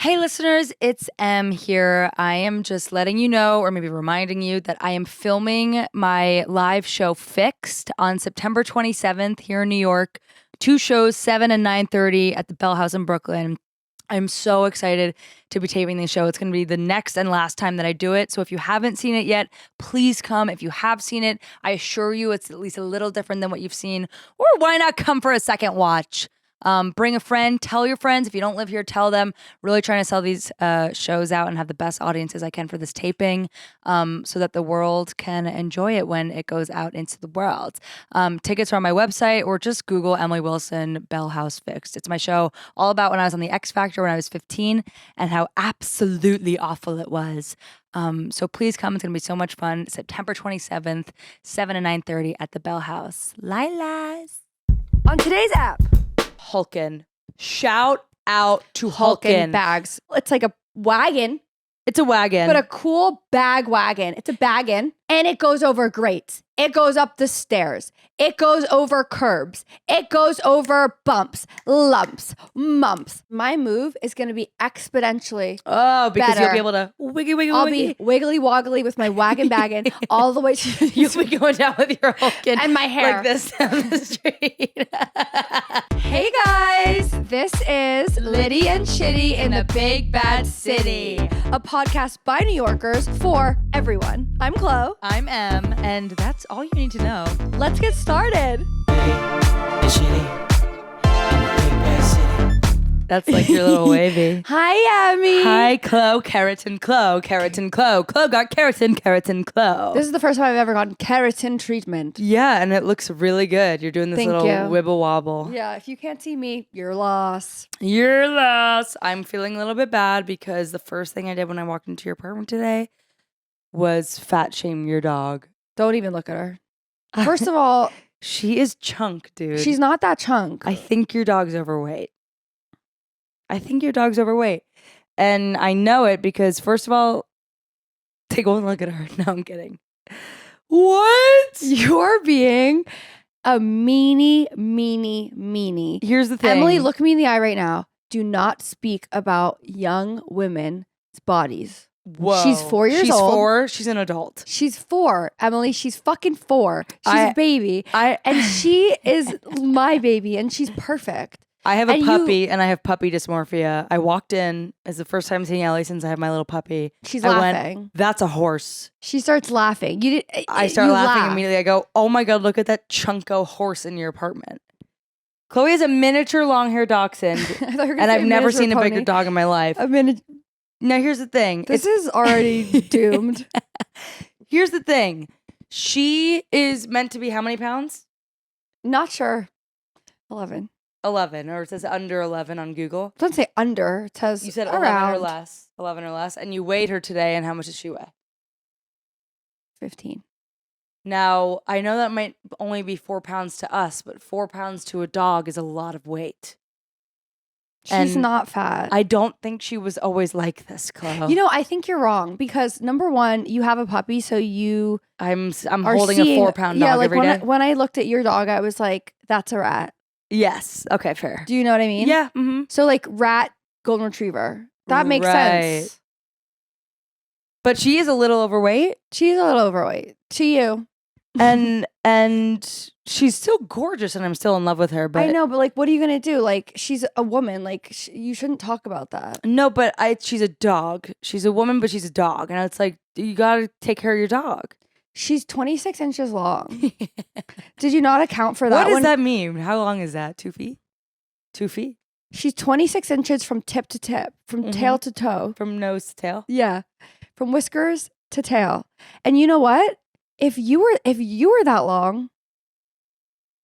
Hey listeners, it's Em here. I am just letting you know, or maybe reminding you, that I am filming my live show Fixed on September 27th here in New York. 2 shows, 7 and 9:30 at the Bell House in Brooklyn. I'm so excited to be taping this show. It's going to be the next and last time that I do it. So if you haven't seen it yet, please come. If you have seen it, I assure you it's at least a little different than what you've seen. Or why not come for a second watch? Bring a friend, tell your friends. If you don't live here, tell them. Really trying to sell these shows out and have the best audiences I can for this taping, so that the world can enjoy it when it goes out into the world. Tickets are on my website, or just Google Emily Wilson Bell House Fixed. It's my show all about when I was on the X Factor when I was 15 and how absolutely awful it was. So please come. It's going to be so much fun. September 27th, 7 and 9:30 at the Bell House. Lilas. On today's app, Hulken. Shout out to Hulken. bags. It's like a wagon, It's a wagon. but a cool bag wagon. It's a baggin', and it goes over grates. It goes up the stairs. It goes over curbs. It goes over bumps, lumps, mumps. My move is going to be exponentially because better. you'll be able to wiggy. I'll be wiggly woggly with my wagon baggin' all the way to You'll be going down with your Hulken and my hair like this down the street. Hey guys, this is Litty and Shitty in the Big Bad City, a podcast by New Yorkers for everyone. I'm Chlo. I'm Em, and that's all you need to know. Let's get started. That's like your little wavy. Hi, Emmy. Hi, Chlo, keratin, Chlo, keratin, Chlo. Chlo got keratin, Chlo. This is the first time I've ever gotten keratin treatment. Yeah, and it looks really good. You're doing this Thank little you. wibble wobble. Yeah, if you can't see me, you're lost. You're lost. I'm feeling a little bit bad because the first thing I did when I walked into your apartment today was fat shame your dog. Don't even look at her. First of all, She is chunk, dude. she's not that chunk. I think your dog's overweight. And I know it because, first of all, take one look at her. No, I'm kidding. What? You're being a meanie. Here's the thing. Emily, look me in the eye right now. Do not speak about young women's bodies. Whoa. She's 4 years She's old. 4. She's an adult. She's 4, Emily. She's fucking 4. She's a baby. I And she is my baby, and she's perfect. have a and puppy, and I have puppy dysmorphia. I walked in as the first time seeing Ellie since I have my little puppy. She's I laughing. went, that's a horse. She starts laughing. I start you laughing laugh. immediately. I go, oh my God, look at that chunko horse in your apartment. Chloe has a miniature long-haired dachshund, I thought you were gonna and say I've never seen a miniature bigger dog in my life. pony. A minute. Now, here's the thing. This is already doomed. Here's the thing. She is meant to be how many pounds? Not sure. 11. 11, or it says under 11 on Google. Don't say under. It says You said around 11 or less. 11 or less. And you weighed her today, and how much does she weigh? 15. Now, I know that might only be 4 pounds to us, but 4 pounds to a dog is a lot of weight. She's And not fat. I don't think she was always like this, Chloe. You know, I think you're wrong because number one, you have a puppy, so you I'm are holding seeing, a 4 pound dog yeah, like every day. when I looked at your dog, I was like, that's a rat. Yes. Okay, fair. Do you know what I mean? Yeah. Mm-hmm. So like rat, golden retriever. That makes Right. sense. But she is a little overweight, She's a little overweight. To you. and she's still gorgeous, and I'm still in love with her. But I know, but like, what are you going to do? Like, she's a woman. Like, you shouldn't talk about that. No, but she's a dog. She's a woman, but she's a dog, and it's like you gotta take care of your dog. She's 26 inches long. Did you not account for that? What does that mean? How long is that? 2 feet? 2 feet She's 26 inches from tip to tip, from tail to toe. from nose to tail. Yeah. From whiskers to tail. And you know what? If you were that long,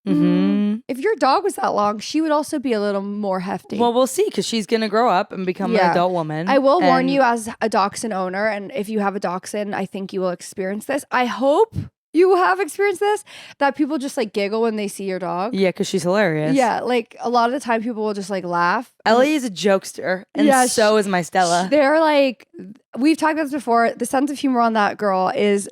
Mm-hmm. if your dog was that long, she would also be a little more hefty. Well, we'll see, because she's gonna grow up and become an Yeah. adult woman. I will warn and- you as a dachshund owner, and if you have a dachshund, I think you will experience this. I hope you have experienced this, that people just like giggle when they see your dog. Yeah, because she's hilarious. Yeah, like a lot of the time people will just like laugh. Ellie is a jokester, and Yeah, so is my Stella. They're like, we've talked about this before. The sense of humor on that girl is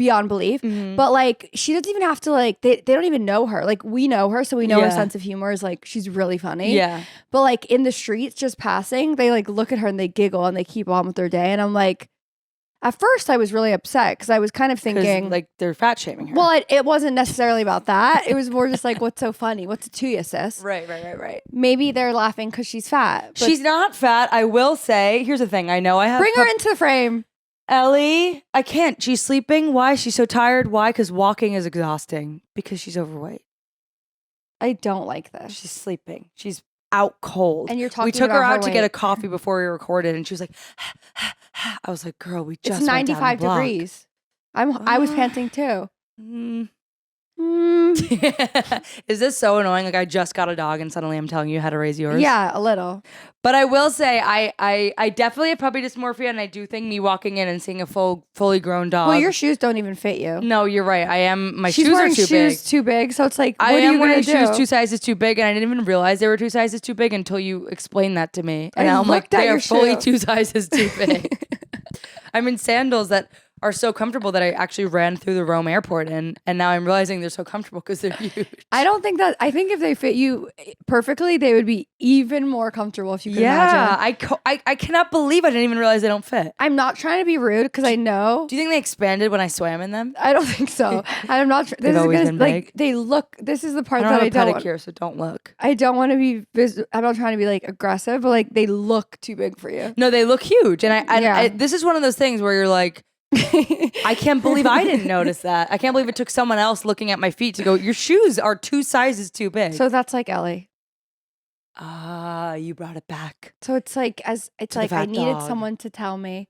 beyond belief. Mhm. But like, she doesn't even have to like, they don't even know her. Like, we know her, so we know her Yeah. sense of humor is like, she's really funny. Yeah. But like in the streets, just passing, they like look at her and they giggle and they keep on with their day. And I'm like, at first I was really upset because I was kind of thinking like they're fat shaming her. well, it wasn't necessarily about that. It was more just like, what's so funny? What's it to you, sis? Right. Maybe they're laughing because she's fat. But She's not fat. I will say, here's the thing. I know I have bring her into the frame. Ellie, I can't. She's sleeping. Why? She's so tired. Why? Because walking is exhausting. Because she's overweight. I don't like this. She's sleeping. She's out cold. And you're talking We took about her out her to get a weight. coffee before we recorded, and she was like, I was like, girl, we just It's went down the 95 block. degrees. I was panting too. Is this so annoying? Like I just got a dog and suddenly I'm telling you how to raise yours? Yeah, a little. But I will say I definitely have puppy dysmorphia, and I do think me walking in and seeing a fully grown dog. Well, your shoes don't even fit you. No, you're right. I am. My She's shoes are wearing too shoes big. too big, so it's like, what I are am you wearing gonna do? shoes 2 sizes too big, and I didn't even realize they were 2 sizes too big until you explained that to me. And I now I'm like, looked at they your are fully shoe. 2 sizes too big. I'm in sandals that are so comfortable that I actually ran through the Rome airport in, and now I'm realizing they're so comfortable because they're huge. I don't think that. I think if they fit you perfectly, they would be even more comfortable. If you can imagine. I cannot believe I didn't even realize they don't fit. I'm not trying to be rude because I know. Do you think they expanded when I swam in them? I don't think so. I'm not. This is always gonna been like big. they look. This is the part I don't that have I a don't. pedicure, so don't look. I don't want to be. I'm not trying to be like aggressive, but like they look too big for you. No, they look huge, and Yeah. I this is one of those things where you're like, I can't believe I didn't notice that. I can't believe it took someone else looking at my feet to go, your shoes are 2 sizes too big. So that's like Ellie. You brought it back. So it's like To the I fat needed dog. someone to tell me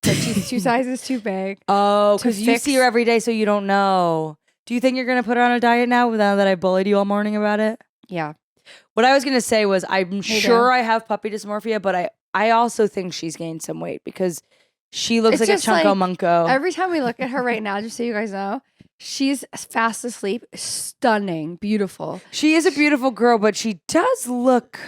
that she's 2 sizes too big. Oh, To because you fix- see her every day, so you don't know. Do you think you're going to put her on a diet now that I bullied you all morning about it? Yeah. What I was going to say was I'm Hey, sure Dan. I have puppy dysmorphia, but I also think she's gained some weight because she looks It's like a just like chunko munko. Every time we look at her right now, just so you guys know, she's fast asleep, stunning, beautiful. She is a beautiful girl, but she does look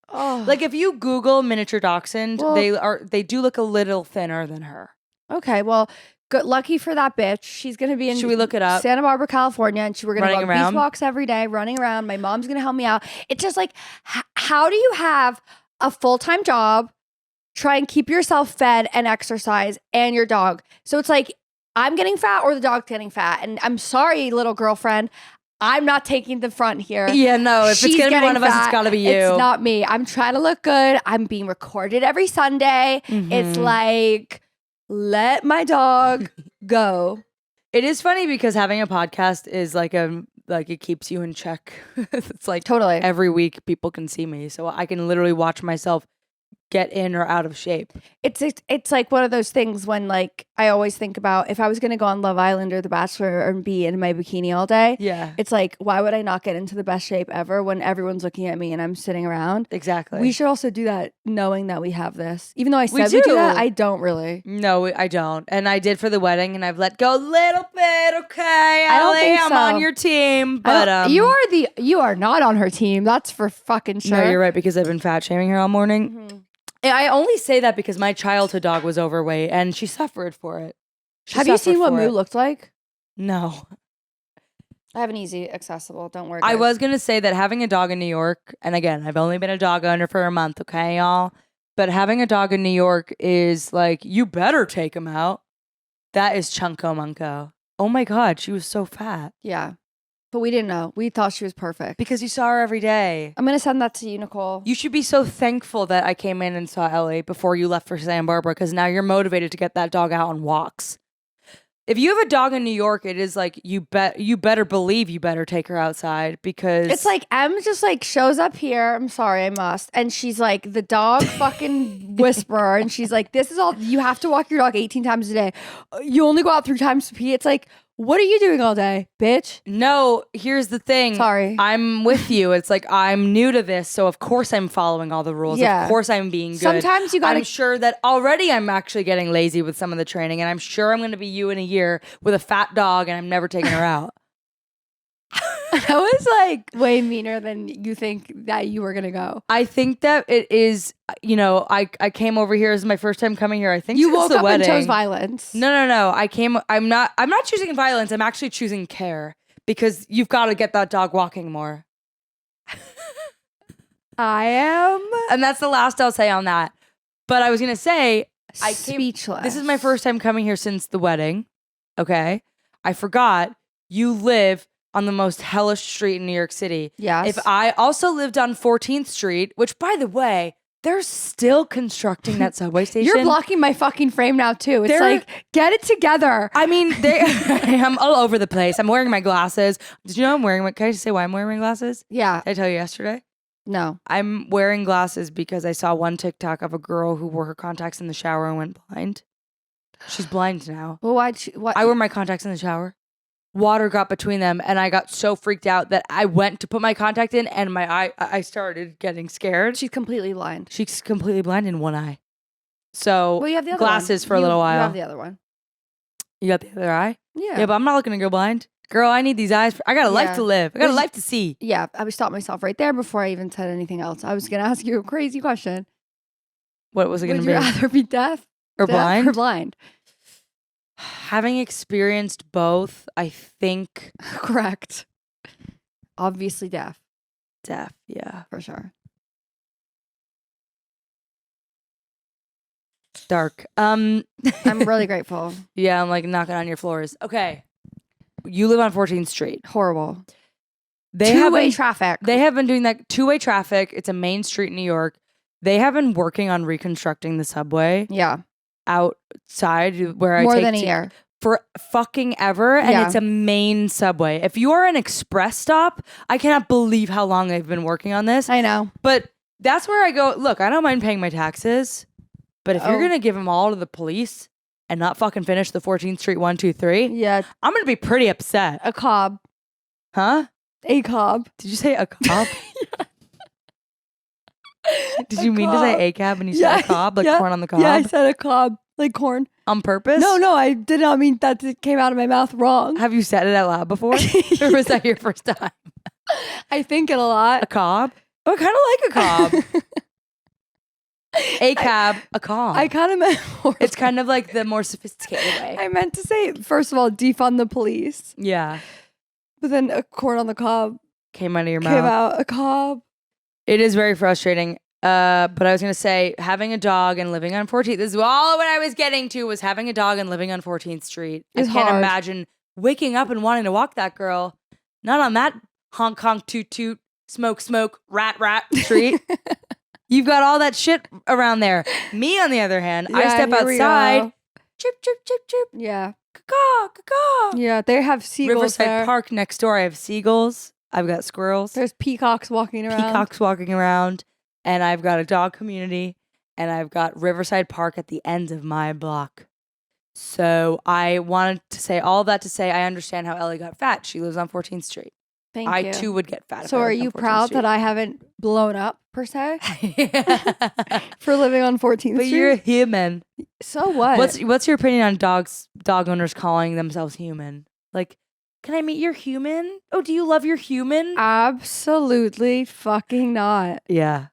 Oh, like if you Google miniature dachshund, Well- they do look a little thinner than her. okay. Well, good. Lucky for that bitch. She's gonna be in. Should we look it up? Santa Barbara, California, and we're gonna go Running on beach around? walks every day, running around. My mom's gonna help me out. It's just like, how do you have a full-time job, try and keep yourself fed and exercise, and your dog? So it's like I'm getting fat or the dog's getting fat, and I'm sorry, little girlfriend. I'm not taking the front here. Yeah, no. If She's it's gonna be one getting of us, it's fat. gotta be you. It's not me. I'm trying to look good. I'm being recorded every Sunday. It's Mhm. like, let my dog go. It is funny because having a podcast is like it keeps you in check. It's like Totally. every week people can see me, so I can literally watch myself get in or out of shape. It's like one of those things when like I always think about if I was gonna go on Love Island or The Bachelor and be in my bikini all day. Yeah, It's like, why would I not get into the best shape ever when everyone's looking at me and I'm sitting around? exactly. We should also do that knowing that we have this. Even though I We said we do that, do. I don't really. No, I don't, and I did for the wedding, and I've let go a little bit. Okay, I don't Ellie, think I'm so. on your team, I but don't- you are not on her team. That's for fucking sure. No, you're right because I've been fat shaming her all morning. Mhm. I only say that because my childhood dog was overweight and she suffered for it. She Have you suffered seen what for Moo it. looked like? No. I have an easy accessible. Don't worry. I guys. was going to say that having a dog in New York, and again, I've only been a dog owner for a month, okay, y'all? But having a dog in New York is like, you better take him out. That is chunko munko. Oh my God, she was so fat. Yeah. But we didn't know. We thought she was perfect. Because you saw her every day. I'm gonna send that to you, Nicole. You should be so thankful that I came in and saw Ellie before you left for Santa Barbara because now you're motivated to get that dog out on walks. If you have a dog in New York, it is like you better believe you better take her outside because It's like Em just like shows up here. I'm sorry, I must. And she's like the dog fucking whisperer. And she's like, this is all you have to walk your dog 18 times a day. You only go out 3 times to pee. It's like, what are you doing all day, bitch? No, here's the thing. Sorry. I'm with you. It's like I'm new to this, so of course I'm following all the rules. Yeah. Of course I'm being good. Sometimes you gotta- I'm sure that already I'm actually getting lazy with some of the training, and I'm sure I'm going to be you in a year with a fat dog, and I'm never taking her out. That was like way meaner than you think that you were gonna go. I think that it is, I came over here as my first time coming here. I think You since woke the up wedding. and chose violence. No. I'm not choosing violence. I'm actually choosing care because you've got to get that dog walking more. I am And that's the last I'll say on that. But I was going to say, speechless. This is my first time coming here since the wedding. Okay. I forgot you live on the most hellish street in New York City. Yes. If I also lived on 14th Street, which by the way, they're still constructing that subway station. You're blocking my fucking frame now too. It's like, get it together. I mean, I'm all over the place. I'm wearing my glasses. Did you know can I just say why I'm wearing my glasses? Yeah. Did I tell you yesterday? No. I'm wearing glasses because I saw one TikTok of a girl who wore her contacts in the shower and went blind. She's blind now. Well, why? I wear my contacts in the shower. Water got between them and I got so freaked out that I went to put my contact in and I started getting scared. She's completely blind. She's completely blind in one eye. So Well, you have the other glasses one. for a little while. You have the other one. You got the other eye? Yeah. Yeah, but I'm not looking to go blind. Girl, I need these eyes. I got a life to live. I got a life to see. Yeah, I stopped myself right there before I even said anything else. I was going to ask you a crazy question. What was it going to Would be? you rather be deaf Or blind? Or blind? Having experienced both, I think Correct. Obviously deaf. deaf, yeah. For sure. Dark. I'm really grateful. Yeah, I'm like knocking on your floors. Okay. You live on 14th Street. Horrible. Two-way traffic. They have been doing that two-way traffic. It's a main street in New York. They have been working on reconstructing the subway Yeah. outside where More I take than a year. for fucking ever, and Yeah. it's a main subway. If you are an express stop, I cannot believe how long they've been working on this. I know. But that's where I go, look, I don't mind paying my taxes, but if you're going to give them all to the police and not fucking finish the 14th Street 1, 2, 3, Yeah. I'm going to be pretty upset. A cob. Huh? A cob. Did you say a cob? Did you mean to say a cab when you said a cob? Like corn on the cob? Yeah, I said a cob. Like corn. On purpose? No, I did not mean that. It came out of my mouth wrong. Have you said it out loud before? Or was that your first time? I think it a lot. A cob? Oh, I kind of like a cob. A cab, a cob. I kind of meant more. It's kind of like the more sophisticated way. I meant to say, first of all, defund the police. Yeah. But then a corn on the cob Came out of your came mouth. out. A cob. It is very frustrating. But I was going to say, having a dog and living on 14th, this is all what I was getting to, was having a dog and living on 14th Street. It's I can't hard. imagine waking up and wanting to walk that girl. Not on that honk, honk, toot, toot, smoke, smoke, rat, rat street. You've got all that shit around there. Me, on the other hand, I step here we outside. go. Chirp, chirp, chirp, chirp. Yeah. Caw, caw. Yeah, they have seagulls Riverside there. Park next door. I have seagulls. I've got squirrels. There's peacocks walking around. Peacocks walking around. And I've got a dog community. And I've got Riverside Park at the end of my block. So I wanted to say all that to say I understand how Ellie got fat. She lives on 14th Street. Thank I you. too would get fat. So are you proud that I haven't blown up, per se, for living on 14th But Street? you're a human. So what? What's your opinion on dog owners calling themselves human? Like, can I meet your human? Oh, do you love your human? Absolutely fucking not. Yeah,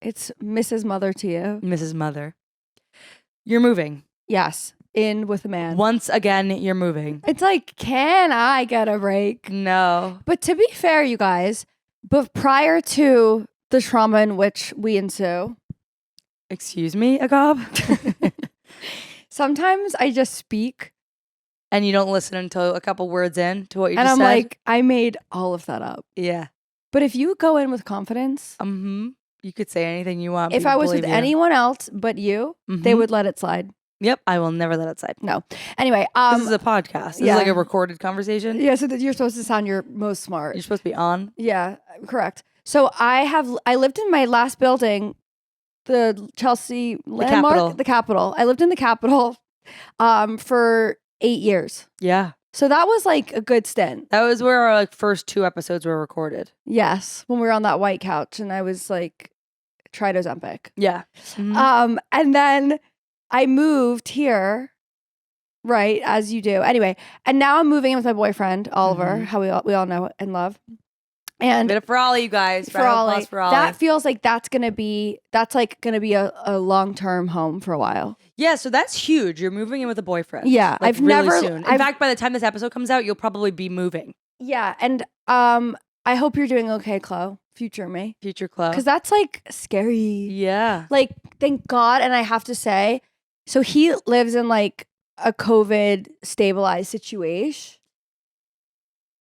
It's Mrs. Mother to you. Mrs. Mother. You're moving. Yes. In with a man. Once again, you're moving. It's like, can I get a break? No. But to be fair, you guys, but prior to the trauma in which we ensue, Excuse me, Agab? sometimes I just speak And you don't listen until a couple words in to what you and just I'm said? like, I made all of that up. Yeah. But if you go in with confidence, You could say anything you want. if people I was with believe you. anyone else but you, they Mhm. would let it slide. Yep, I will never let it slide. No. Anyway, This is a podcast. This is like a recorded conversation. yeah, so that you're supposed to sound your most smart. You're supposed to be on. Yeah, correct. So I lived in my last building, the Chelsea landmark, the Capitol. I lived in the Capitol for 8 years. Yeah. So that was like a good stint. That was where our first 2 episodes were recorded. Yes, when we were on that white couch and I was like, tried Ozempic. Yeah. Mhm. And then I moved here Right, as you do. Anyway, and now I'm moving in with my boyfriend, Oliver, how we all know and love. And Bit of for Ollie, you guys. for Ollie, For Ollie. that feels like that's gonna be a long-term home for a while. Yeah, so that's huge. You're moving in with a boyfriend. Yeah, like, I've really never. soon. In fact, by the time this episode comes out, you'll probably be moving. Yeah, and I hope you're doing okay, Chlo. Future me. Future Chlo. Because that's like scary. Yeah. Like, thank God. And I have to say, so he lives in like a COVID stabilized situation.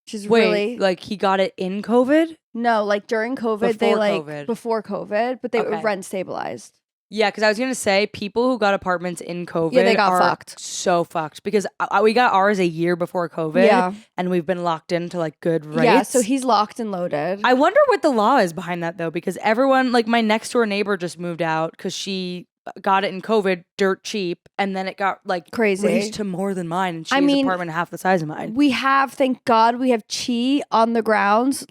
Which is really like he got it in COVID? No, like during COVID, before COVID, but they were rent stabilized. Yeah, because I was gonna say people who got apartments in COVID, they got fucked. So fucked because we got ours a year before COVID, and we've been locked into like good rates. Yeah, so he's locked and loaded. I wonder what the law is behind that though, because everyone, like my next door neighbor, just moved out because she got it in COVID dirt cheap, and then it got like crazy raised to more than mine, and she has an apartment half the size of mine. We have, thank God, we have Chi on the grounds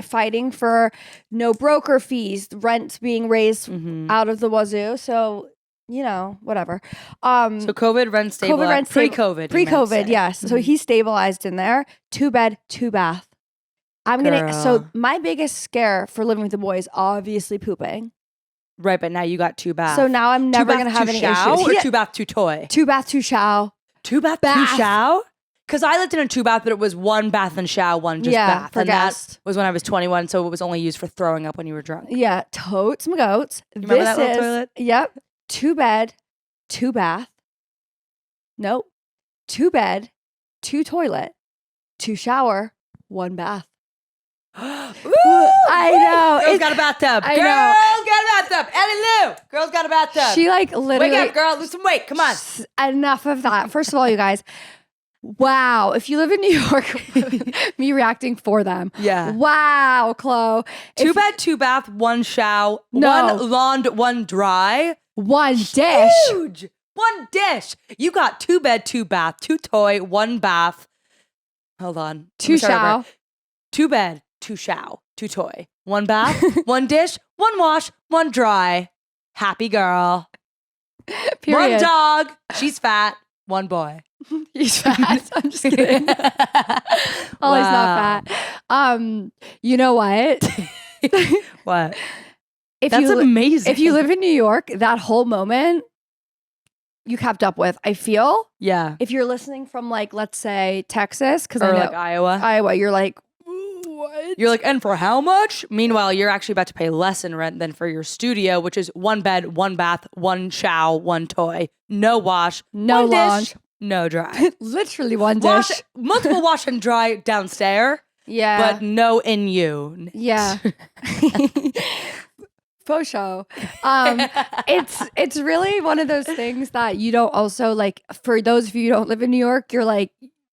fighting for no broker fees, rents being raised out of the wazoo. So whatever. So COVID rent stabilized. Pre-COVID, yes. So he's stabilized in there. 2-bed, 2-bath. So my biggest scare for living with the boys, obviously pooping. Right, but now you got 2 baths. So now I'm never going to have any issues. Or 2 bath, 2 toy? 2 bath, 2 shower. 2 bath, 2 shower? Because I lived in a 2 bath, but it was 1 bath and shower, 1 just bath. For and guests. That was when I was 21, so it was only used for throwing up when you were drunk. Yeah, totes my goats. You remember that little toilet? Yep. 2 bed, 2 bath. Nope. 2 bed, 2 toilet, 2 shower, 1 bath. I know. Girls got a bathtub. I Girls know. got a bathtub. Ellie Lou. Girls got a bathtub. She like literally. Wake up, girl. Lose some weight. Come on. Enough of that. First of all, you guys. Wow. If you live in New York, me reacting for them. Yeah. Wow, Chlo. 2 bed, 2 bath, 1 shower, No. 1 lawned, 1 dry. 1 dish. Huge. 1 dish. You got 2 bed, 2 bath, 2 toy, 1 bath. Hold on. 2 shower. 2 bed, 2 shower, 2 toy, 1 bath, 1 dish, 1 wash, 1 dry. Happy girl. Period. 1 dog. She's fat. 1 boy. He's fat. I'm just kidding. Ollie's not fat. You know what? What? That's amazing. If you live in New York, that whole moment you kept up with, I feel. Yeah. If you're listening from like, let's say Texas, because I Or know like Iowa, you're like, what? You're like, and for how much? Meanwhile, you're actually about to pay less in rent than for your studio, which is 1 bed, 1 bath, 1 shower, 1 toy, no wash, no 1 laundry, dish, no dry. Literally 1 dish. Multiple wash and dry downstairs. Yeah. But no in you. Yeah. Faux show. It's really one of those things that you don't also like, for those of you who don't live in New York, you're like,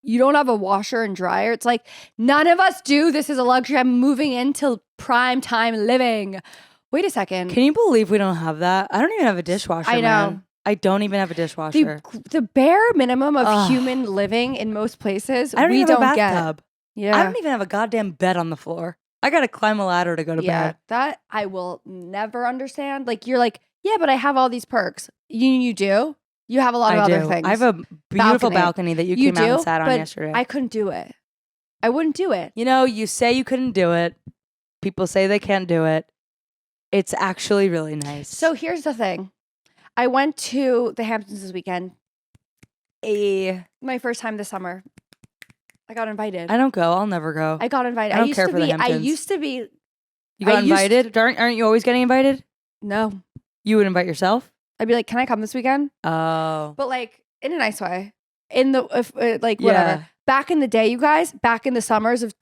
you don't have a washer and dryer. It's like, none of us do. This is a luxury. I'm moving into prime time living. Wait a second. Can you believe we don't have that? I don't even have a dishwasher. I know. Man. I don't even have a dishwasher. The bare minimum of human living in most places, I don't we even have don't a bathtub. get. Yeah. I don't even have a goddamn bed on the floor. I gotta climb a ladder to go to bed. That I will never understand. Like, you're like, yeah, but I have all these perks. You do. You have a lot of other things. I have a beautiful balcony that you came out and sat on yesterday. I couldn't do it. I wouldn't do it. You know, you say you couldn't do it. People say they can't do it. It's actually really nice. So here's the thing. I went to the Hamptons this weekend. My first time this summer. I got invited. I don't go. I'll never go. I got invited. I don't care for the Hamptons. I used to be. You got invited? Aren't you always getting invited? No. You would invite yourself? I'd be like, can I come this weekend? Oh. But like in a nice way. Like whatever. Yeah. Back in the day, you guys, back in the summers of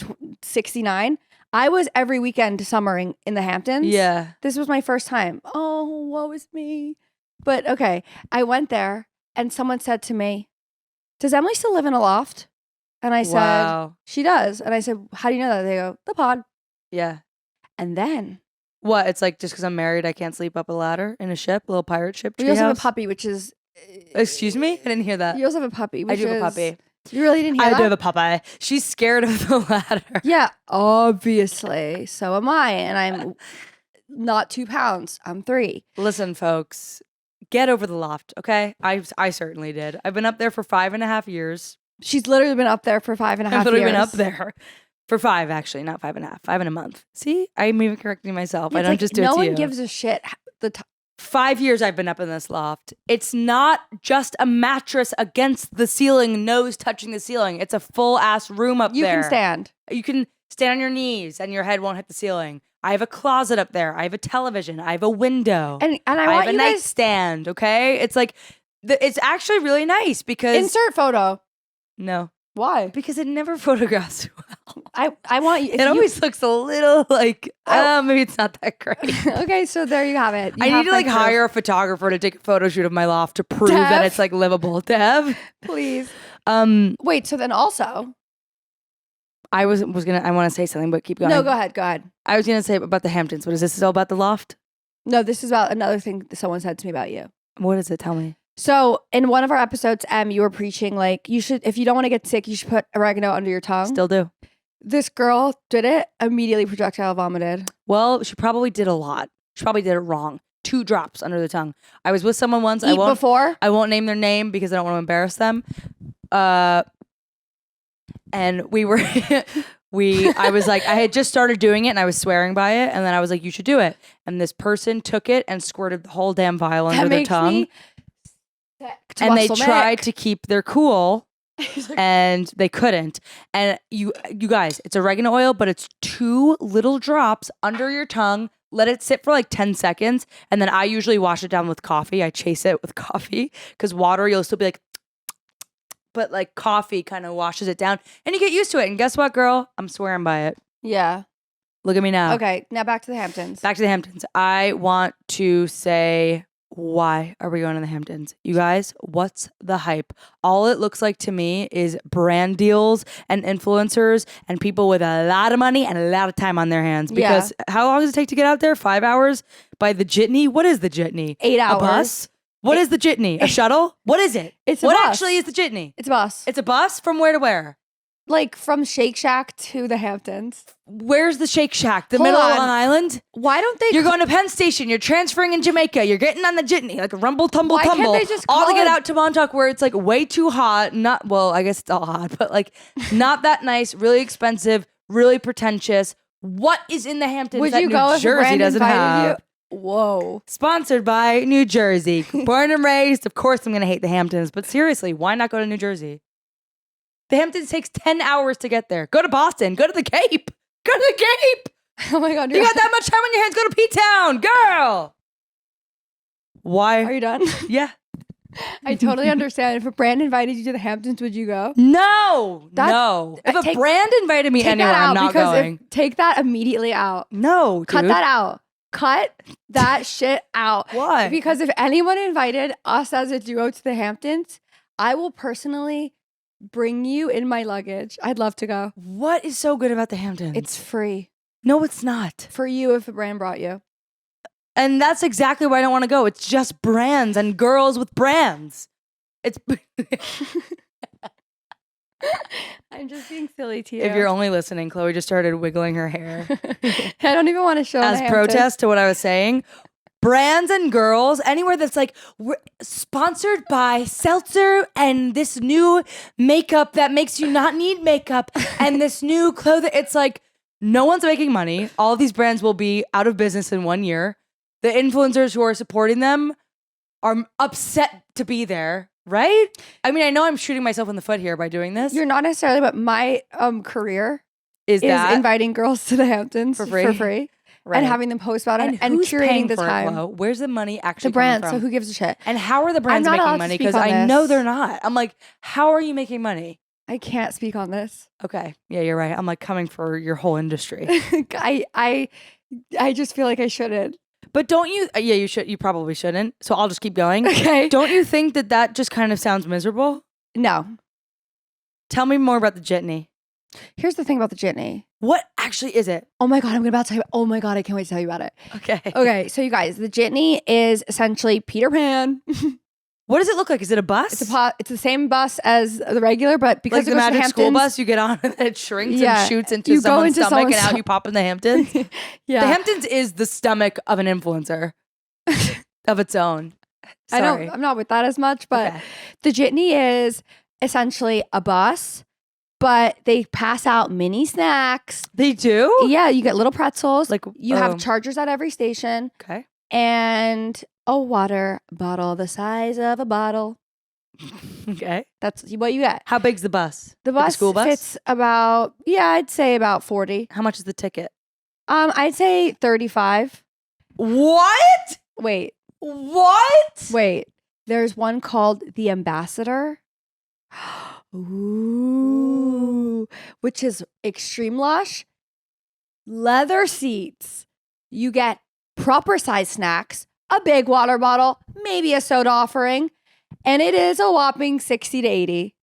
69, I was every weekend summering in the Hamptons. Yeah. This was my first time. Oh, woe is me. But okay, I went there and someone said to me, does Emily still live in a loft? And I said, she does. And I said, how do you know that? They go, the pod. Yeah. And then. What? It's like just because I'm married, I can't sleep up a ladder in a ship, a little pirate ship. You also have a puppy, which is. Excuse me? I didn't hear that. You also have a puppy. I do have a puppy. You really didn't hear that? I do have a puppy. She's scared of the ladder. Yeah, obviously. So am I. And I'm not 2 pounds. I'm 3. Listen, folks. get over the loft, okay? I certainly did. I've been up there for 5.5 years. She's literally been up there for 5.5 years. I've literally been up there for 5, actually, not 5.5. 5 and a month. See, I'm even correcting myself. I don't just do it to you. No one gives a shit. 5 years I've been up in this loft. It's not just a mattress against the ceiling, nose touching the ceiling. It's a full ass room up there. You can stand. You can stand on your knees and your head won't hit the ceiling. I have a closet up there. I have a television. I have a window. And I have a nightstand, okay? It's like, it's actually really nice because... Insert photo. No. Why? Because it never photographs well. I want you... It always looks a little like, maybe it's not that great. Okay, so there you have it. I need to like hire a photographer to take a photo shoot of my loft to prove that it's like livable. Dev, please. Wait, so then also... I want to say something, but keep going. No, go ahead. I was gonna say about the Hamptons. What is this? Is all about the loft? No, this is about another thing that someone said to me about you. What is it? Tell me. So in one of our episodes, you were preaching like you should, if you don't want to get sick, you should put oregano under your tongue. Still do. This girl did it, immediately projectile vomited. Well, she probably did a lot. She probably did it wrong. 2 drops under the tongue. I was with someone once. I won't name their name because I don't want to embarrass them. And we were, I was like, I had just started doing it and I was swearing by it. And then I was like, you should do it. And this person took it and squirted the whole damn vial under their tongue. And they tried to keep their cool and they couldn't. And you guys, it's oregano oil, but it's 2 little drops under your tongue. Let it sit for like 10 seconds. And then I usually wash it down with coffee. I chase it with coffee because water, you'll still be like, but like coffee kind of washes it down and you get used to it. And guess what, girl? I'm swearing by it. Yeah. Look at me now. Okay, now back to the Hamptons. Back to the Hamptons. I want to say, why are we going to the Hamptons? You guys, what's the hype? All it looks like to me is brand deals and influencers and people with a lot of money and a lot of time on their hands. Because how long does it take to get out there? 5 hours by the jitney? What is the jitney? 8 hours. A bus? What is the jitney? A shuttle? What is it? It's a bus. What actually is the jitney? It's a bus. It's a bus from where to where? Like from Shake Shack to the Hamptons. Where's the Shake Shack? The middle of Long Island? Why don't they? You're going to Penn Station. You're transferring in Jamaica. You're getting on the jitney like a rumble, tumble, tumble. Why can't they just all to get out to Montauk where it's like way too hot. I guess it's all hot, but like not that nice, really expensive, really pretentious. What is in the Hamptons Would that you New go Jersey if doesn't have? You? Whoa. Sponsored by New Jersey. Born and raised. Of course I'm going to hate the Hamptons, but seriously, why not go to New Jersey? The Hamptons takes 10 hours to get there. Go to Boston. Go to the Cape. Go to the Cape. Oh my God. You got that much time on your hands. Go to P-Town. Girl. Why? Are you done? Yeah. I totally understand. If a brand invited you to the Hamptons, would you go? No. No. If a brand invited me anywhere, I'm not going. Take that immediately out. No, dude. Cut that out. Cut that shit out. Why? Because if anyone invited us as a duo to the Hamptons, I will personally bring you in my luggage. I'd love to go. What is so good about the Hamptons? It's free. No, it's not. For you if a brand brought you. And that's exactly why I don't want to go. It's just brands and girls with brands. It's... I'm just being silly to you. If you're only listening, Chloe just started wiggling her hair. I don't even want to show as protest to what I was saying. Brands and girls, anywhere that's like we're sponsored by Seltzer and this new makeup that makes you not need makeup and this new clothing. It's like no one's making money. All of these brands will be out of business in 1 year. The influencers who are supporting them are upset to be there. Right? I mean, I know I'm shooting myself in the foot here by doing this. You're not necessarily, but my career is inviting girls to the Hamptons for free. Right. And having them post about it and curating the time. Where's the money actually the brand, coming from? So who gives a shit? And how are the brands making money? Because I know they're not. I'm like, how are you making money? I can't speak on this. Okay. Yeah, you're right. I'm like coming for your whole industry. I just feel like I shouldn't. But don't you? Yeah, you should. You probably shouldn't. So I'll just keep going. Okay. Don't you think that just kind of sounds miserable? No. Tell me more about the jitney. Here's the thing about the jitney. What actually is it? Oh my God, I'm about to tell you. Oh my God, I can't wait to tell you about it. Okay. Okay, so you guys, the jitney is essentially Peter Pan. What does it look like? Is it a bus? It's the same bus as the regular, but because like the Magic School Bus, you get on and it shrinks and shoots into someone's stomach and out you pop in the Hamptons. Yeah. The Hamptons is the stomach of an influencer of its own. Sorry. I'm not with that as much, but Okay. the jitney is essentially a bus, but they pass out mini snacks. They do? Yeah, you get little pretzels. Like, You have chargers at every station Okay. and a water bottle the size of a bottle. Okay. That's what you get. How big's the bus? The Like a bus school bus? fits about, I'd say about 40. How much is the ticket? I'd say 35. What? Wait. What? There's one called the Ambassador. Ooh. Which is extreme lush. Leather seats. You get proper size snacks, a big water bottle, maybe a soda offering, and it is a whopping 60 to 80.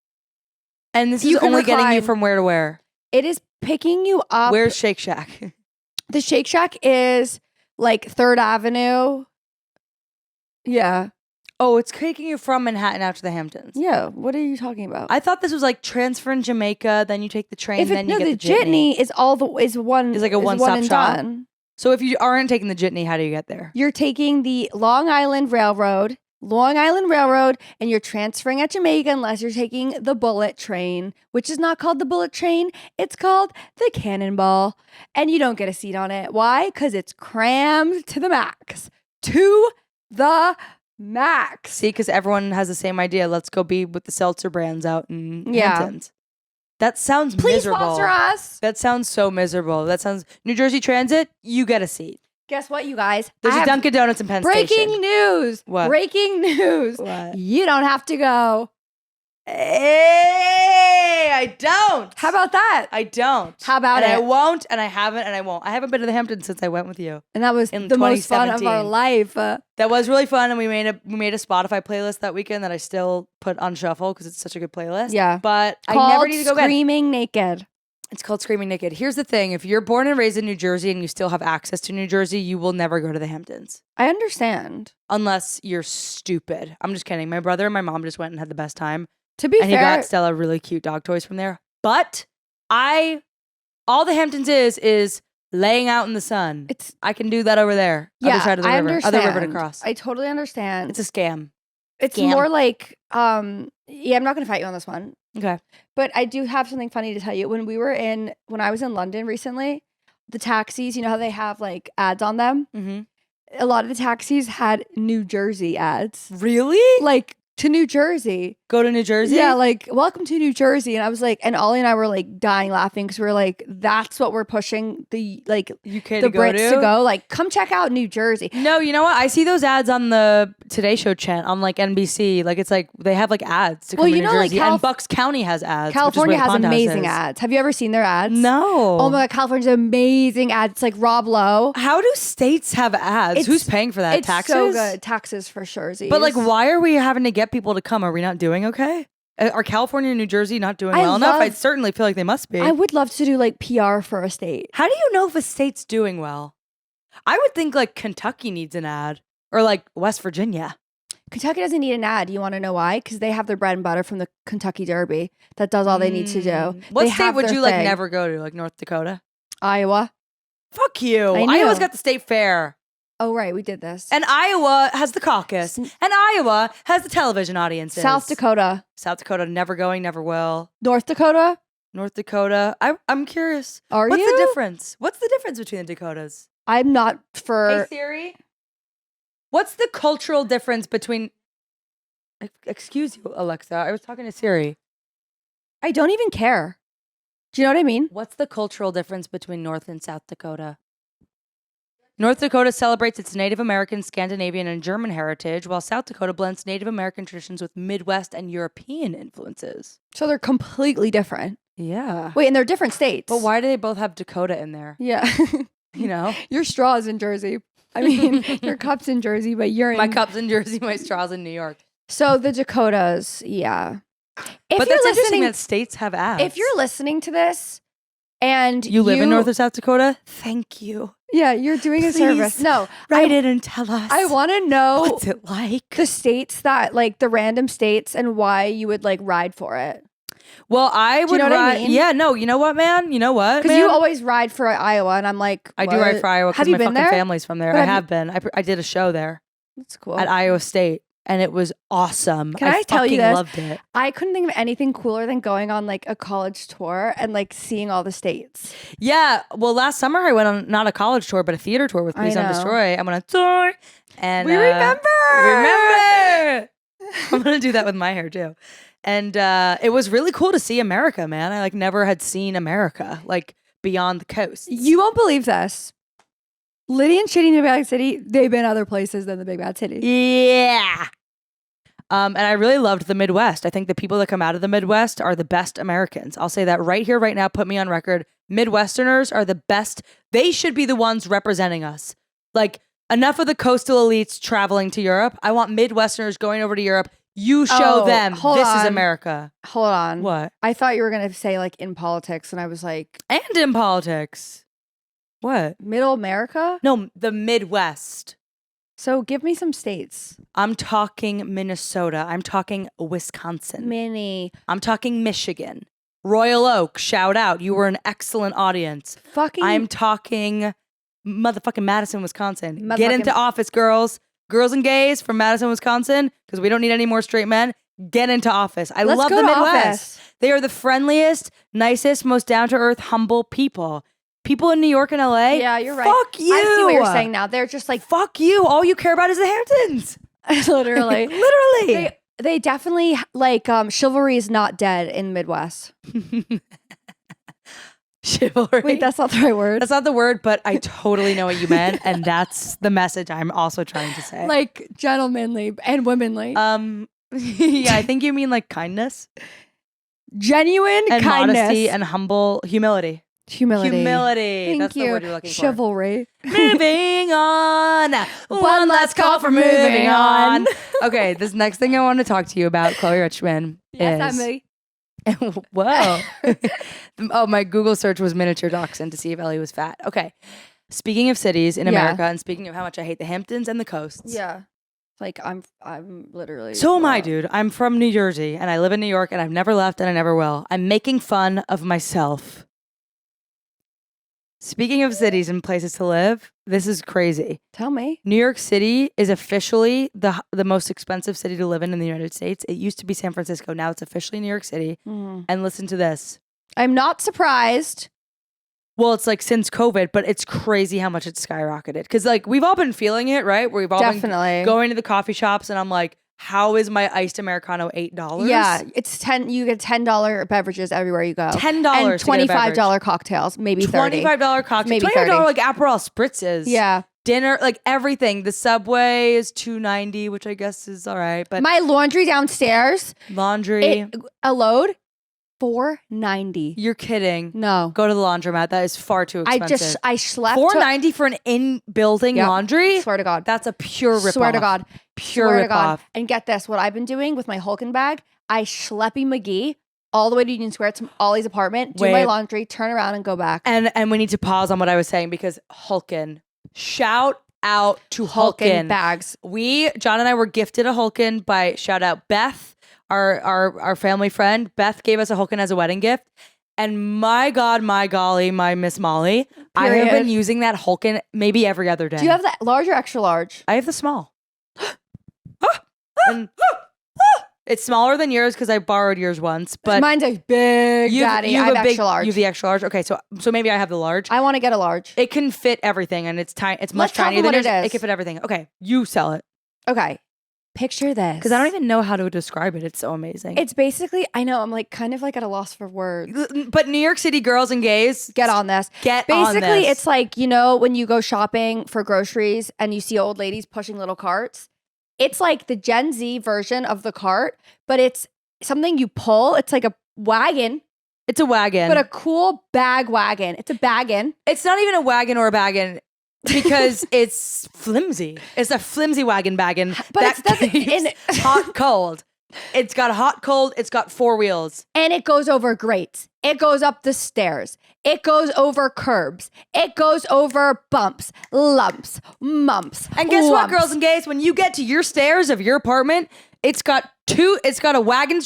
And this is You can only getting you recline. from where to where? It is picking you up. Where's Shake Shack? The Shake Shack is like 3rd Avenue. Yeah. Oh, it's taking you from Manhattan out to the Hamptons. Yeah. What are you talking about? I thought this was like transfer in Jamaica, then you take the train, then you get the jitney is one. It's like a is one-stop one and shop? done. So if you aren't taking the jitney, how do you get there? You're taking the Long Island Railroad, and you're transferring at Jamaica unless you're taking the bullet train, which is not called the bullet train. It's called the Cannonball. And you don't get a seat on it. Why? Because it's crammed to the max. To the max. See, because everyone has the same idea. Let's go be with the seltzer brands out in Yeah. Hamptons. That sounds Please miserable. sponsor us. That sounds so miserable. That sounds New Jersey Transit, you get a seat. Guess what, you guys? There's I a have Dunkin' Donuts in Penn breaking Station. news. What? Breaking news. What? You don't have to go. Hey, I don't. How about that? I don't. How about and it? I won't, and I haven't, and I won't. I haven't been to the Hamptons since I went with you. And that was In the most fun of our 2017. life. That was really fun, and we made a Spotify playlist that weekend that I still put on shuffle because it's such a good playlist. Yeah. But I Called never need to go again. Screaming Naked. It's called Screaming Naked. Here's the thing. If you're born and raised in New Jersey and you still have access to New Jersey, you will never go to the Hamptons. I understand. Unless you're stupid. I'm just kidding. My brother and my mom just went and had the best time. To be And he fair, got Stella really cute dog toys from there. But all the Hamptons is laying out in the sun. it's I can do that over there. yeah, Other side of the I river. understand. Other river to cross. I totally understand. It's a scam. It's scam. more like I'm not gonna fight you on this one. Okay. But I do have something funny to tell you. When I was in London recently, the taxis, you know how they have like ads on them? Mm-hmm. A lot of the taxis had New Jersey ads. Really? Like to New Jersey. Go to New Jersey? Yeah, like welcome to New Jersey. And I was like, and Ollie and I were like dying laughing because we were like, that's what we're pushing the like UK the to go Brits to go. Like, come check out New Jersey. No, you know what? I see those ads on the Today Show channel on like NBC. Like it's like they have like ads to come Well, to you New know, like, Jersey. And Bucks County has ads. which is California where the has Pond House amazing is. ads. Have you ever seen their ads? No. Oh my God, California's amazing ads. It's like Rob Lowe. How do states have ads? It's- Who's paying for that? It's Taxes? so good. Taxes for sure. But like, why are we having to get people to come? Are we not doing okay? Are California and New Jersey not doing well enough? I certainly feel like they must be. I would love to do like PR for a state. How do you know if a state's doing well? I would think like Kentucky needs an ad or like West Virginia. Kentucky doesn't need an ad. You want to know why? Because they have their bread and butter from the Kentucky Derby. That does all they need to do. What They state have would their you like thing. never go to? Like North Dakota? Iowa. Fuck you. I knew. Iowa's got the state fair. Oh, right. We did this. And Iowa has the caucus. And Iowa has the television audiences. South Dakota. South Dakota, never going, never will. North Dakota. North Dakota. I'm curious. Are What's you? the difference? What's the difference between the Dakotas? I'm not for. Hey Siri. What's the cultural difference between excuse you, Alexa. I was talking to Siri. I don't even care. Do you know what I mean? What's the cultural difference between North and South Dakota? North Dakota celebrates its Native American, Scandinavian, and German heritage, while South Dakota blends Native American traditions with Midwest and European influences. So they're completely different. Yeah. Wait, and they're different states. But why do they both have Dakota in there? Yeah. You know? Your straw is in Jersey. I mean, your cup's in Jersey, but you're in. My cup's in Jersey, my straw's in New York. So the Dakotas, yeah. If But you're that's interesting listening, that states have ads. if you're listening to this, and you live in North or South Dakota, thank you. yeah, you're doing a service. Please No, Write it and tell us. I want to know What's it like? the states that like the random states and why you would like ride for it. Well, I would you know what I ride. mean? Yeah, no, you know what, man? You know what? Because man? you always ride for Iowa, and I'm like, I do ride for Iowa Have because you my been fucking there? family's from there. But I have have been. I did a show there That's cool. at Iowa State. and it was awesome. Can I tell you fucking this? loved it. I couldn't think of anything cooler than going on like a college tour and like seeing all the states. Yeah. Well, last summer I went on not a college tour, but a theater tour with Please Don't know. Destroy. I'm on a tour. And We remember. I'm going to do that with my hair too. And it was really cool to see America, man. I like never had seen America, like beyond the coast. You won't believe this. Litty and Shitty in the Big Bad City, they've been other places than the Big Bad City. Yeah. And I really loved the Midwest. I think the people that come out of the Midwest are the best Americans. I'll say that right here, right now. Put me on record. Midwesterners are the best. They should be the ones representing us. Like, enough of the coastal elites traveling to Europe. I want Midwesterners going over to Europe. You show them this is America. Hold on. What? I thought you were going to say like in politics, and I was like, And in politics. What? Middle America? No, the Midwest. So give me some states. I'm talking Minnesota. I'm talking Wisconsin. Mini. I'm talking Michigan. Royal Oak, shout out. You were an excellent audience. Fucking. I'm talking motherfucking Madison, Wisconsin. Get into office, girls. Girls and gays from Madison, Wisconsin, because we don't need any more straight men. Get into office. I love the Midwest. They are the friendliest, nicest, most down-to-earth, humble people. People in New York and LA. Yeah, you're right. Fuck you. I see what you're saying now. They're just like, fuck you. All you care about is the Hamptons. literally. Literally. They definitely like chivalry is not dead in the Midwest. Chivalry. Wait, that's not the right word. That's not the word, but I totally know what you meant, and that's the message I'm also trying to say. Like gentlemanly and womanly. Yeah, I think you mean like kindness, genuine and kindness, modesty, and humble humility. Humility. Thank That's you. The word you're looking Chivalry. for. Moving on. One last call for moving on. Okay, this next thing I want to talk to you about, Chloe Richmond, Yes, is... Emily. Whoa. Oh, my Google search was miniature dachshund to see if Ellie was fat. Okay. Speaking of cities in America, and speaking of how much I hate the Hamptons and the coasts. Yeah. Like I'm literally. So am I, dude. I'm from New Jersey and I live in New York and I've never left and I never will. I'm making fun of myself. Speaking of cities and places to live, this is crazy. Tell me. New York City is officially the most expensive city to live in the United States. It used to be San Francisco. Now it's officially New York City. And listen to this. I'm not surprised. Well, it's like since COVID, but it's crazy how much it's skyrocketed. Because like we've all been feeling it, right? We've all been going to the coffee shops and I'm like, how is my iced Americano $8? Yeah, it's 10. You get $10 beverages everywhere you go. $10 and $25 cocktails, maybe 30. $25 cocktails, maybe $25 30. like Aperol spritzes. Yeah, dinner, like everything. The Subway is $2.90, which I guess is all right. But my laundry downstairs, laundry, a load, $4.90. You're kidding? No, go to the laundromat. That is far too expensive. I slept $4.90 for an in-building laundry. Swear to God, that's a pure rip-off. Swear to God. Pure rip-off. And get this, what I've been doing with my Hulken bag, I schleppy McGee all the way to Union Square to Ollie's apartment, do my laundry, turn around and go back. And we need to pause on what I was saying because Hulken. Shout out to Hulken bags. John and I were gifted a Hulken by shout out Beth, our family friend. Beth gave us a Hulken as a wedding gift. And my God, my golly, my Miss Molly, I have been using that Hulken maybe every other day. Do you have the large or extra large? I have the small. And it's smaller than yours because I borrowed yours once, but mine's a big daddy. I have extra large. You have the extra large. Okay, so maybe I have the large. I want to get a large. It can fit everything, and it's tiny. It's much tinier than yours. It can fit everything. Okay, you sell it. Okay, picture this because I don't even know how to describe it. It's so amazing. It's basically, I know, I'm like kind of like at a loss for words. But New York City girls and gays, get on this. Basically, it's like, you know, when you go shopping for groceries and you see old ladies pushing little carts. It's like the Gen Z version of the cart, but it's something you pull. It's like a wagon. It's a wagon. But a cool bag wagon. It's a baggin. It's not even a wagon or a baggin because it's flimsy. It's a flimsy wagon baggin. But it's hot, cold. It's got hot, cold. It's got 4 wheels. And it goes over grates. It goes up the stairs. It goes over curbs. It goes over bumps, lumps, mumps. And guess what, girls and gays? When you get to your stairs of your apartment, it's got a wagon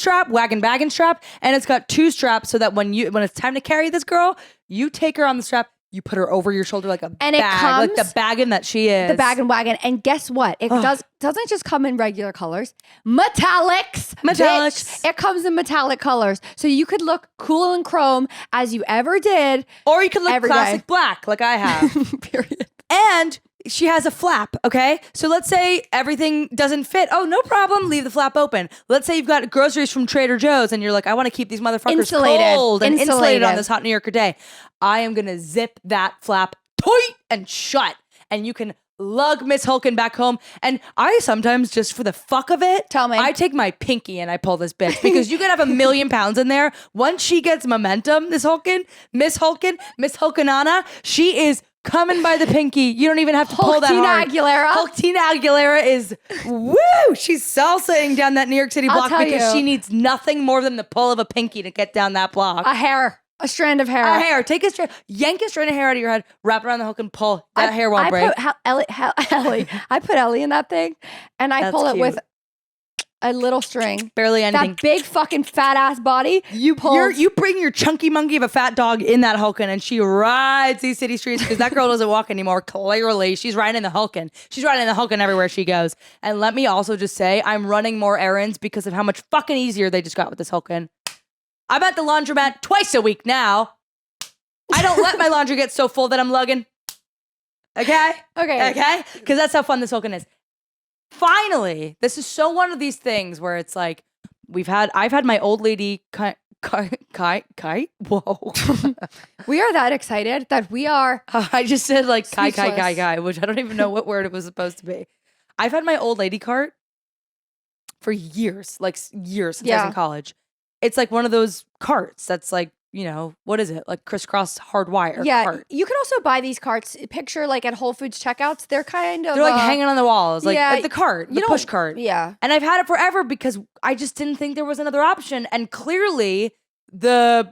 bagging strap, and it's got 2 straps so that when it's time to carry this girl, you take her on the strap, You put her over your shoulder like a And it bag, comes- like the baggin' that she is. The bag and wagon. And guess what? It doesn't just come in regular colors. Metallics. Bitch. It comes in metallic colors. So you could look cool and chrome as you ever did. Or you could look every classic day. black like I have. Period. And she has a flap, okay? So let's say everything doesn't fit. Oh, no problem. Leave the flap open. Let's say you've got groceries from Trader Joe's and you're like, I want to keep these motherfuckers cold and insulated on this hot New Yorker day. I am going to zip that flap tight and shut. And you can lug Miss Hulken back home. And I sometimes, just for the fuck of it, Tell me. I take my pinky and I pull this bitch because you could have 1,000,000 pounds in there. Once she gets momentum, Miss Hulkenana, she is coming by the pinky. You don't even have to pull that hard. Hulktina Aguilera is, woo! She's salsaing down that New York City block because she needs nothing more than the pull of a pinky to get down that block. A strand of hair. Take a strand, yank a strand of hair out of your head, wrap it around the hook and pull. That hair won't break. Ellie. I put Ellie in that thing and I pull it with a little string. Barely anything. That big fucking fat ass body. You bring your chunky monkey of a fat dog in that Hulken and she rides these city streets because that girl doesn't walk anymore. Clearly, she's riding the Hulken. She's riding the Hulken everywhere she goes. And let me also just say, I'm running more errands because of how much fucking easier they just got with this Hulken. I'm at the laundromat twice a week now. I don't let my laundry get so full that I'm lugging. Okay? Because that's how fun this Hulken is. Finally, this is so one of these things where it's like, I've had my old lady kite. Whoa. We are that excited that we are. I just said like kai, which I don't even know what word it was supposed to be. I've had my old lady cart for years, since I was in college. It's like one of those carts that's like, what is it? Like crisscross hard wire. Yeah, cart. you can also buy these carts. Picture like at Whole Foods checkouts. They're they're like hanging on the walls, like the cart, the push cart. Yeah. And I've had it forever because I just didn't think there was another option. And clearly the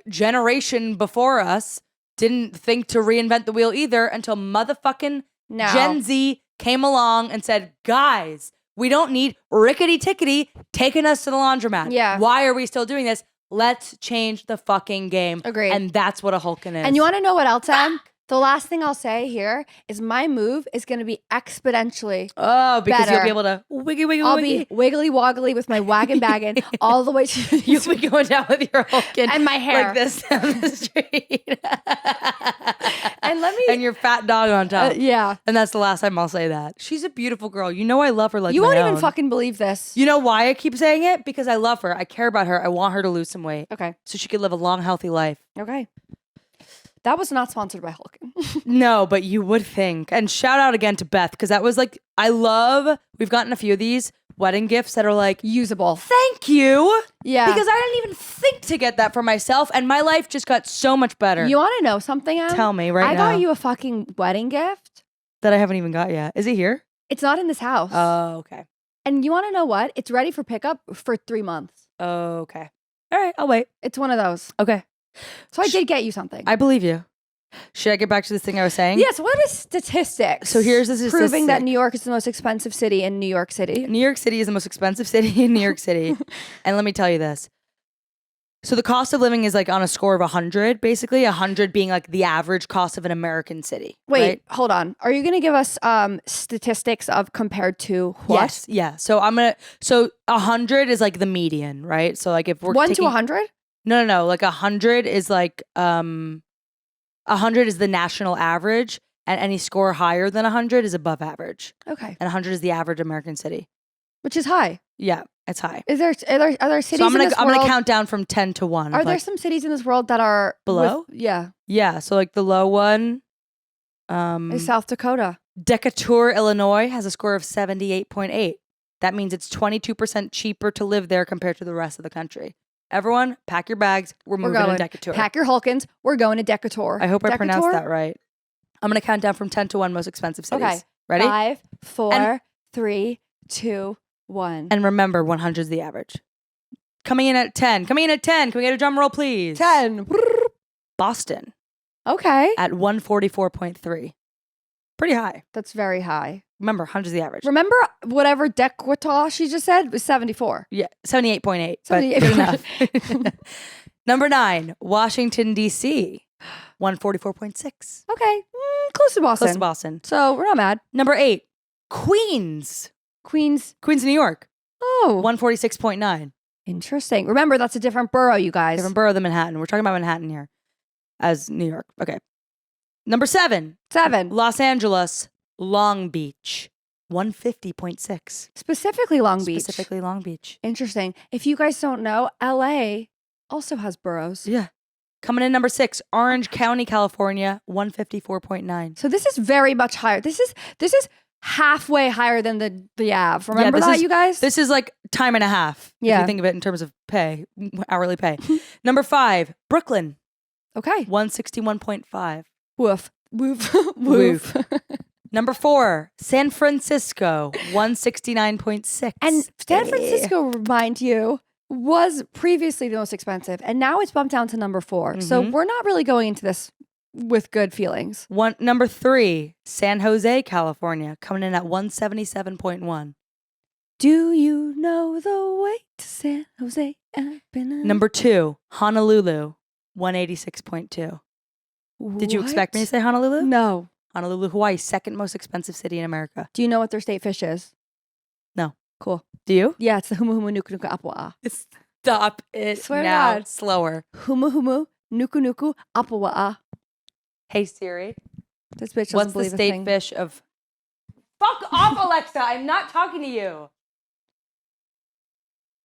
generation before us didn't think to reinvent the wheel either until motherfucking Gen Z came along and said, guys, we don't need rickety tickety taking us to the laundromat. Yeah. Why are we still doing this? Let's change the fucking game. Agreed. And that's what a Hulken is. And you want to know what else, Em? The last thing I'll say here is my move is going to be exponentially because better. You'll be able to wiggy. I'll be wiggly woggly with my wagon bagging all the way to You'll be going down with your Hulken and my hair like this down the street. and your fat dog on top. Yeah. And that's the last time I'll say that. She's a beautiful girl. You know I love her like you my won't own. even fucking believe this. You know why I keep saying it? Because I love her. I care about her. I want her to lose some weight. Okay. So she could live a long, healthy life. Okay. That was not sponsored by Hulken. No, but you would think. And shout out again to Beth, because that was like, we've gotten a few of these wedding gifts that are like, usable. Thank you. Yeah. Because I didn't even think to get that for myself. And my life just got so much better. You want to know something, Em? Tell me now. I got you a fucking wedding gift. That I haven't even got yet. Is it here? It's not in this house. Oh, okay. And you want to know what? It's ready for pickup for 3 months. Oh, okay. All right, I'll wait. It's one of those. Okay. So I did get you something. I believe you. Should I get back to this thing I was saying? Yes. What is statistics? So here's the statistic. Proving that New York is the most expensive city in New York City. New York City is the most expensive city in New York City. And let me tell you this. So the cost of living is like on a score of 100, basically 100 being like the average cost of an American city. Wait, right? Hold on. Are you going to give us statistics of compared to what? Yes. Yeah. So 100 is like the median, right? So like if we're 1 to 100? No. Like 100 is like 100 is the national average, and any score higher than 100 is above average. Okay. And 100 is the average American city. Which is high. Yeah, it's high. Are there cities so I'm in this world? I'm gonna count down from 10 to 1. Are there some cities in this world that are below? Yeah. Yeah. So like the low one, is South Dakota. Decatur, Illinois has a score of 78.8. That means it's 22% cheaper to live there compared to the rest of the country. Everyone, pack your bags. We're moving to Decatur. Pack your Hulkens. We're going to Decatur. I hope I pronounced that right. I'm gonna count down from 10 to 1 most expensive cities. Okay. Ready? 5, 4, 3, 2, 1. And remember, 100 is the average. Coming in at 10. Can we get a drum roll, please? 10. Boston. Okay. At 144.3. Pretty high. That's very high. Remember, 100 is the average. Remember whatever Decatur she just said was 74. Yeah, 78.8. 78. But good enough. Number 9, Washington, D.C. 144.6. Okay. Close to Boston. Close to Boston. So we're not mad. Number 8, Queens. Queens. Queens, New York. Oh. 146.9. Interesting. Remember, that's a different borough, you guys. Different borough than Manhattan. We're talking about Manhattan here as New York. Okay. Number 7. 7. Los Angeles, Long Beach. 150.6. Specifically Long Beach. Specifically Long Beach. Interesting. If you guys don't know, LA also has boroughs. Yeah. Coming in number 6, Orange County, California, 154.9. So this is very much higher. This is halfway higher than the Ave. Remember this that, is- you guys? This is like time and a half. If Yeah. you think of it in terms of pay, hourly pay. Number 5, Brooklyn, Okay. 161.5. Woof. Woof. Woof. Number 4, San Francisco, 169.6. And San Francisco, remind you, was previously the most expensive, and now it's bumped down to number 4. So we're not really going into this with good feelings. Number 3, San Jose, California, coming in at 177.1. Do you know the way to San Jose? Number 2, Honolulu, 186.2. Did you expect me to say Honolulu? No. Honolulu, Hawaii, second most expensive city in America. Do you know what their state fish is? No. Cool. Do you? Yeah, it's the humu humu nuku nuku apawa'a. Stop it Swear to now. God. Slower. Humu humu nuku nuku apawa'a. Hey Siri, This bitch doesn't what's the believe a state thing. fish of... Fuck off, Alexa. I'm not talking to you.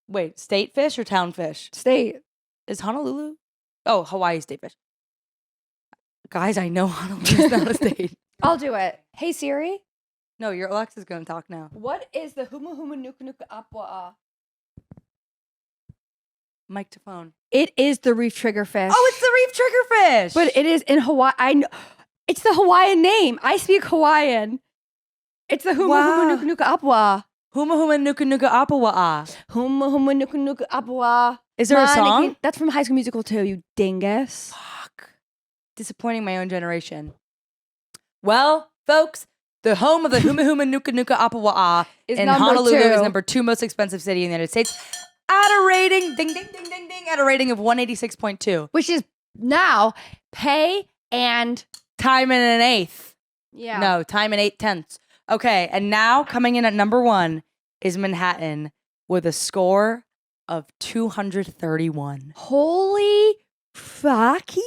Wait, state fish or town fish? State. Is Honolulu? Oh, Hawaii state fish. Guys, I know Honolulu is not a state. I'll do it. Hey Siri, No, your Alexa's going to talk now. what is the humu humu nuku nuku apawa'a? Mic to phone. It is the reef triggerfish. Oh, it's the reef triggerfish. But it is in Hawaii. I know. It's the Hawaiian name. I speak Hawaiian. It's the humu Wow. humu nuku nuku apawa'a. Huma Huma Nuka Nuka Apawa'a. Humu humu nuku nuku apawa'a. Is there a song? That's from High School Musical too, you dingus. Fuck. Disappointing my own generation. Well, folks, the home of the Huma Huma Nuka Nuka Apawa'a Is in number Honolulu 2. is number 2 most expensive city in the United States. At a rating, ding, ding, ding, ding, ding, at a rating of 186.2. Which is now pay and Time and an eighth. yeah. No, time and 8/10. Okay, and now coming in at number 1 is Manhattan with a score of 231. Holy fucking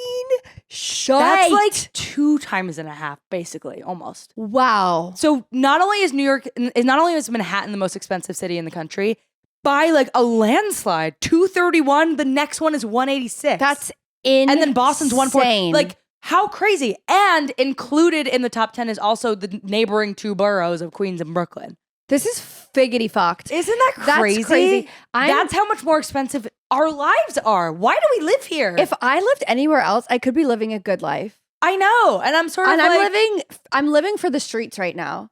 shit. That's like 2 times and a half, basically, almost. wow. So not only is Manhattan the most expensive city in the country, by like a landslide, 231. The next one is 186. That's insane. And then Boston's 140. Like, how crazy. And included in the top 10 is also the neighboring 2 boroughs of Queens and Brooklyn. this is figgity fucked. Isn't that crazy? That's crazy. That's how much more expensive our lives are. Why do we live here? If I lived anywhere else, I could be living a good life. I know. And I'm sort of And like, I'm living for the streets right now.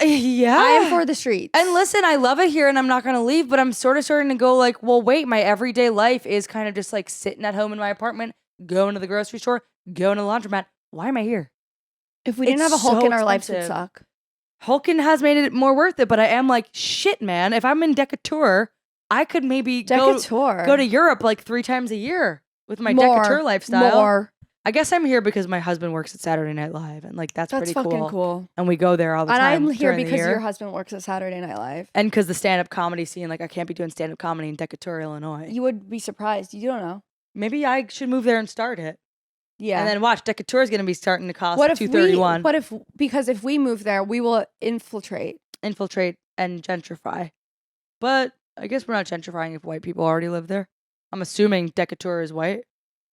yeah. I am for the streets. And listen, I love it here and I'm not going to leave, but I'm sort of starting to go like, well, wait, my everyday life is kind of just like sitting at home in my apartment, going to the grocery store, going to the laundromat. Why am I here? if we didn't it's have a Hulk so in our lives, it would expensive. suck. Hulken has made it more worth it, but I am like, shit, man. If I'm in Decatur, I could maybe Decatur. go to Europe like 3 times a year with my Decatur lifestyle. More. I guess I'm here because my husband works at Saturday Night Live, and like that's pretty fucking cool. And we go there all the And time. I'm here during the because year. your husband works at Saturday Night Live. And because the stand-up comedy scene, like I can't be doing stand-up comedy in Decatur, Illinois. You would be surprised. You don't know. Maybe I should move there and start it. Yeah. And then watch, Decatur is going to be starting to cost what if $231. because if we move there, we will infiltrate. Infiltrate and gentrify. But I guess we're not gentrifying if white people already live there. I'm assuming Decatur is white.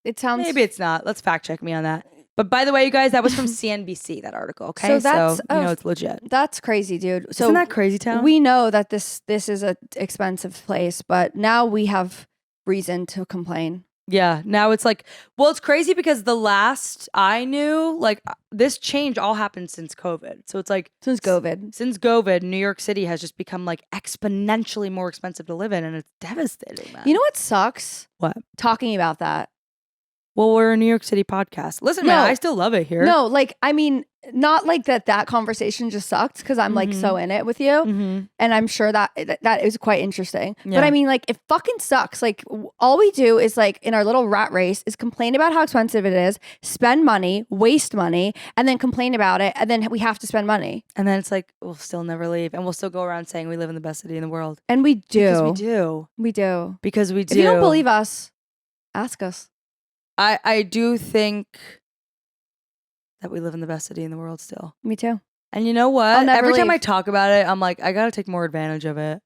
It sounds Maybe it's not. Let's fact check me on that. But by the way, you guys, that was from CNBC, that article, okay? So that's- you know it's legit. that's crazy, dude. So Isn't that crazy, Town? we know that this is a expensive place, but now we have reason to complain. Yeah, now it's like, well, it's crazy because the last I knew, like this change all happened since COVID. So it's like Since COVID. since COVID, New York City has just become like exponentially more expensive to live in, and it's devastating, man. You know what sucks? What? Talking about that. Well, we're a New York City podcast. Listen, man, No. I still love it here. No, like, I mean, not like that conversation just sucked because I'm like so in it with you. Mm-hmm. And I'm sure that is quite interesting. Yeah. But I mean, like, it fucking sucks. Like, all we do is like in our little rat race is complain about how expensive it is, spend money, waste money, and then complain about it. And then we have to spend money. And then it's like, we'll still never leave. And we'll still go around saying we live in the best city in the world. And we do. Because we do. We do. Because we do. If you don't believe us, ask us. I do think that we live in the best city in the world still. Me too. And you know what? I'll never Every time I leave. talk about it, I'm like, I got to take more advantage of it.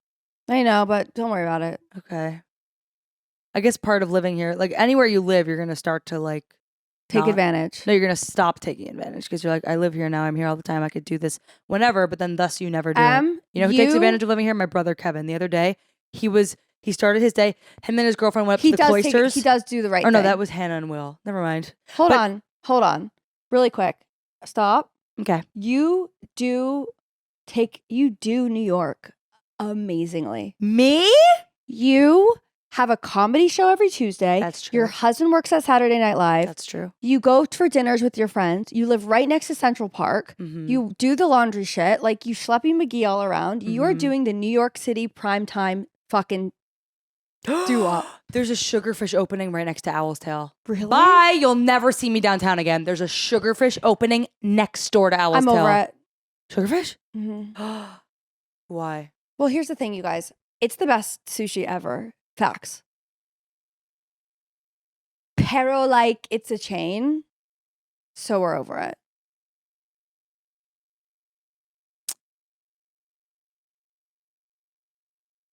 I know, but don't worry about it. Okay. I guess part of living here, like anywhere you live, you're going to start to like Take not- advantage. No, you're going to stop taking advantage because you're like, I live here now. I'm here all the time. I could do this whenever, but then thus you never do it. You know who takes advantage of living here? My brother Kevin. The other day, he started his day. Him and his girlfriend went up to the cloisters. He does do the right Or no, thing. that was Hannah and Will. Never mind. Hold on. Really quick. Stop. Okay. You do New York amazingly. Me? You have a comedy show every Tuesday. That's true. Your husband works at Saturday Night Live. That's true. You go for dinners with your friends. You live right next to Central Park. Mhm. You do the laundry shit. Like, you schleppy McGee all around. You are Mhm. doing the New York City primetime fucking do up. There's a Sugarfish opening right next to Owl's Tail. Really? Bye. You'll never see me downtown again. There's a Sugarfish opening next door to Owl's I'm Tail. over it. Sugarfish? Mhm. Why? Well, here's the thing, you guys. It's the best sushi ever. Facts. Pero, like, it's a chain. So we're over it.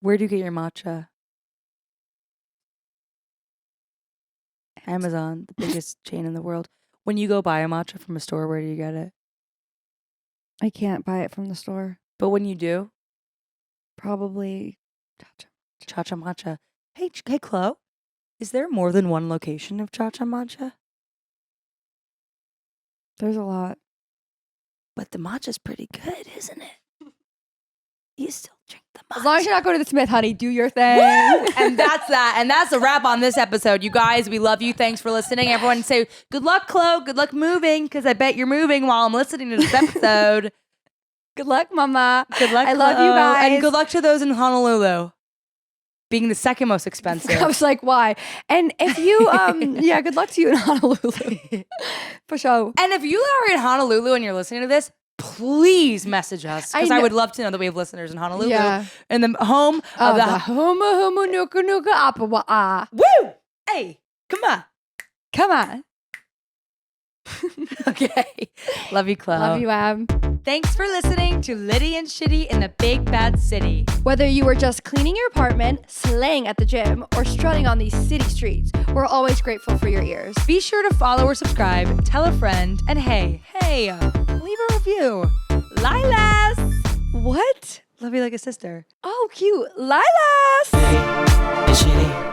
Where do you get your matcha? Amazon, the biggest chain in the world. When you go buy a matcha from a store, where do you get it? I can't buy it from the store. But when you do, Probably. Cha-Cha Matcha. Hey, chlo, is there more than one location of Cha-Cha Matcha? There's a lot. But the matcha's pretty good, isn't it? You still drink the matcha. As long as you're not going to the Smith, honey, do your thing. And that's that. And that's a wrap on this episode. You guys, we love you. Thanks for listening. Everyone say, good luck, chlo. Good luck moving, because I bet you're moving while I'm listening to this episode. Good luck, mama. Good luck, I love you Chlo. guys. And good luck to those in Honolulu, being the second most expensive. I was like, why? And if you, yeah, good luck to you in Honolulu. For sure. And if you are in Honolulu and you're listening to this, please message us, because I know. would love to know that we have listeners in Honolulu, Yeah. in the home of the Homo Homo Nuka Nuka Apawa. Woo! Hey, come on. Come on. Okay. Love you, Chlo. Love you, Ab. Thanks for listening to Litty and Shitty in the Big Bad City. Whether you were just cleaning your apartment, slaying at the gym, or strutting on these city streets, we're always grateful for your ears. Be sure to follow or subscribe, tell a friend, and hey, leave a review. Lilas! What? Love you like a sister. Oh, cute. Lilas! Shitty.